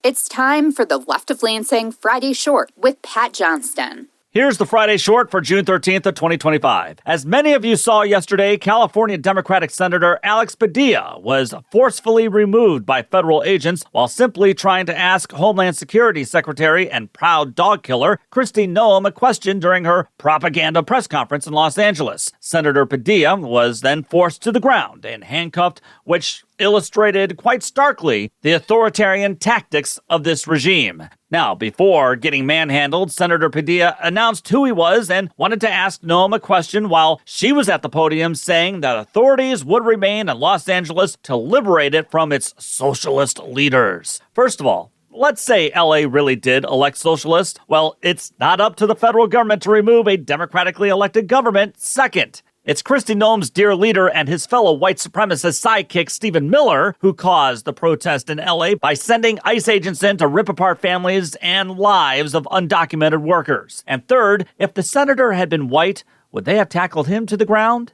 It's time for the Left of Lansing Friday Short with Pat Johnston. Here's the Friday Short for June 13th of 2025. As many of you saw yesterday, California Democratic Senator Alex Padilla was forcefully removed by federal agents while simply trying to ask Homeland Security Secretary and proud dog killer Kristi Noem a question during her propaganda press conference in Los Angeles. Senator Padilla was then forced to the ground and handcuffed, which illustrated quite starkly the authoritarian tactics of this regime. Now, before getting manhandled, Senator Padilla announced who he was and wanted to ask Noem a question while she was at the podium, saying that authorities would remain in Los Angeles to liberate it from its socialist leaders. First of all, let's say LA really did elect socialists. Well, it's not up to the federal government to remove a democratically elected government. Second, it's Kristi Noem's dear leader and his fellow white supremacist sidekick Stephen Miller who caused the protest in LA by sending ICE agents in to rip apart families and lives of undocumented workers. And third, if the senator had been white, would they have tackled him to the ground?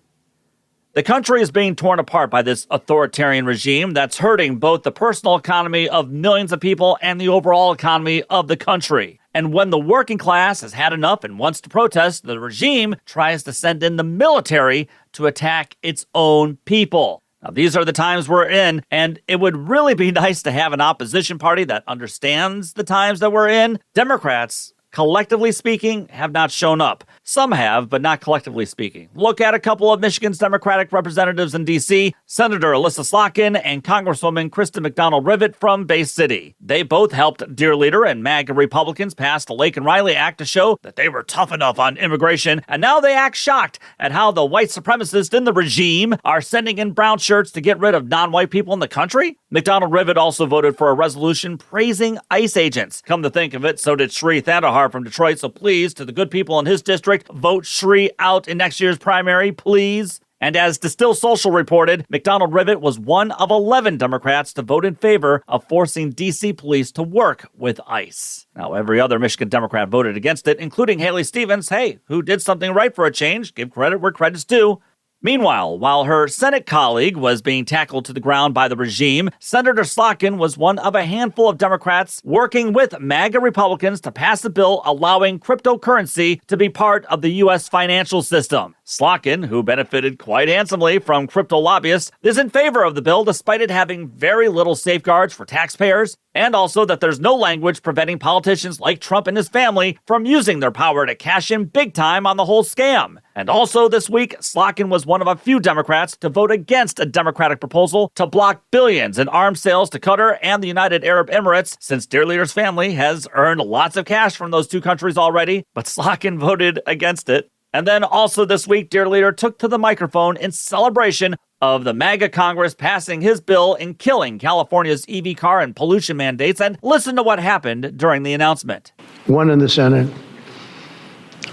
The country is being torn apart by this authoritarian regime that's hurting both the personal economy of millions of people and the overall economy of the country. And when the working class has had enough and wants to protest, the regime tries to send in the military to attack its own people. Now, these are the times we're in, and it would really be nice to have an opposition party that understands the times that we're in. Democrats, collectively speaking, have not shown up. Some have, but not collectively speaking. Look at a couple of Michigan's Democratic representatives in D.C., Senator Elissa Slotkin and Congresswoman Kristen McDonald-Rivet from Bay City. They both helped dear leader and MAGA Republicans pass the Lake and Riley Act to show that they were tough enough on immigration, and now they act shocked at how the white supremacists in the regime are sending in brown shirts to get rid of non-white people in the country. McDonald-Rivet also voted for a resolution praising ICE agents. Come to think of it, so did Sri Thandahar from Detroit, so please, to the good people in his district, vote Sri out in next year's primary, please. And as Distill Social reported, McDonald-Rivet was one of 11 Democrats to vote in favor of forcing D.C. police to work with ICE. Now, every other Michigan Democrat voted against it, including Haley Stevens, who did something right for a change. Give credit where credit's due. Meanwhile, while her Senate colleague was being tackled to the ground by the regime, Senator Slotkin was one of a handful of Democrats working with MAGA Republicans to pass a bill allowing cryptocurrency to be part of the U.S. financial system. Slotkin, who benefited quite handsomely from crypto lobbyists, is in favor of the bill despite it having very little safeguards for taxpayers, and also that there's no language preventing politicians like Trump and his family from using their power to cash in big time on the whole scam. And also this week, Slotkin was one of a few Democrats to vote against a Democratic proposal to block billions in arms sales to Qatar and the United Arab Emirates, since dear leader's family has earned lots of cash from those two countries already, but Slotkin voted against it. And then also this week, dear leader took to the microphone in celebration of the MAGA Congress passing his bill and killing California's EV car and pollution mandates, and listen to what happened during the announcement. One in the Senate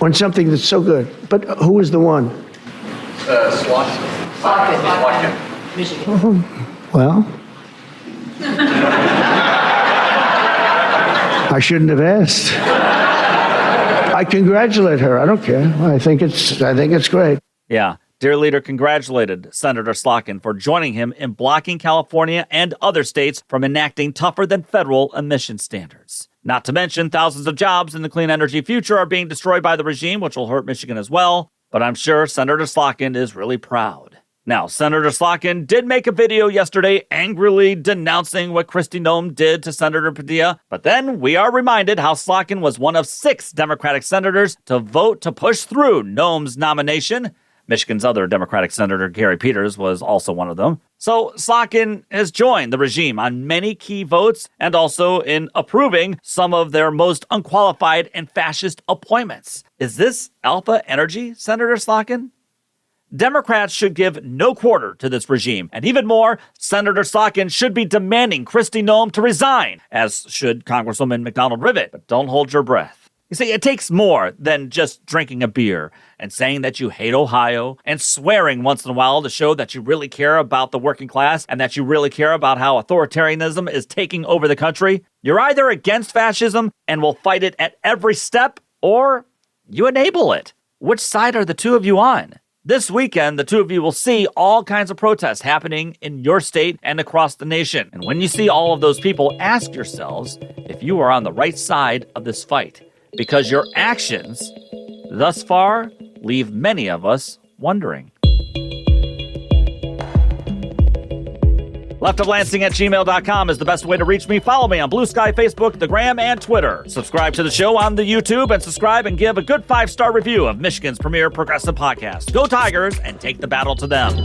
on something that's so good. But who is the one? Slotkin. Michigan. Well, I shouldn't have asked. I congratulate her. I don't care. I think it's great. Yeah. Dear leader congratulated Senator Slotkin for joining him in blocking California and other states from enacting tougher than federal emission standards. Not to mention, thousands of jobs in the clean energy future are being destroyed by the regime, which will hurt Michigan as well. But I'm sure Senator Slotkin is really proud. Now, Senator Slotkin did make a video yesterday angrily denouncing what Kristi Noem did to Senator Padilla. But then we are reminded how Slotkin was one of 6 Democratic senators to vote to push through Noem's nomination. Michigan's other Democratic Senator, Gary Peters, was also one of them. So Slotkin has joined the regime on many key votes and also in approving some of their most unqualified and fascist appointments. Is this alpha energy, Senator Slotkin? Democrats should give no quarter to this regime. And even more, Senator Slotkin should be demanding Kristi Noem to resign, as should Congresswoman McDonald-Rivet. But don't hold your breath. You see, it takes more than just drinking a beer and saying that you hate Ohio and swearing once in a while to show that you really care about the working class and that you really care about how authoritarianism is taking over the country. You're either against fascism and will fight it at every step, or you enable it. Which side are the two of you on? This weekend, the two of you will see all kinds of protests happening in your state and across the nation. And when you see all of those people, ask yourselves if you are on the right side of this fight, because your actions thus far leave many of us wondering. leftoflansing@gmail.com is the best way to reach me. Follow me on Blue Sky, Facebook, the Gram, and Twitter. Subscribe to the show on the YouTube, and subscribe and give a good 5-star review of Michigan's premier progressive podcast. Go Tigers, and take the battle to them.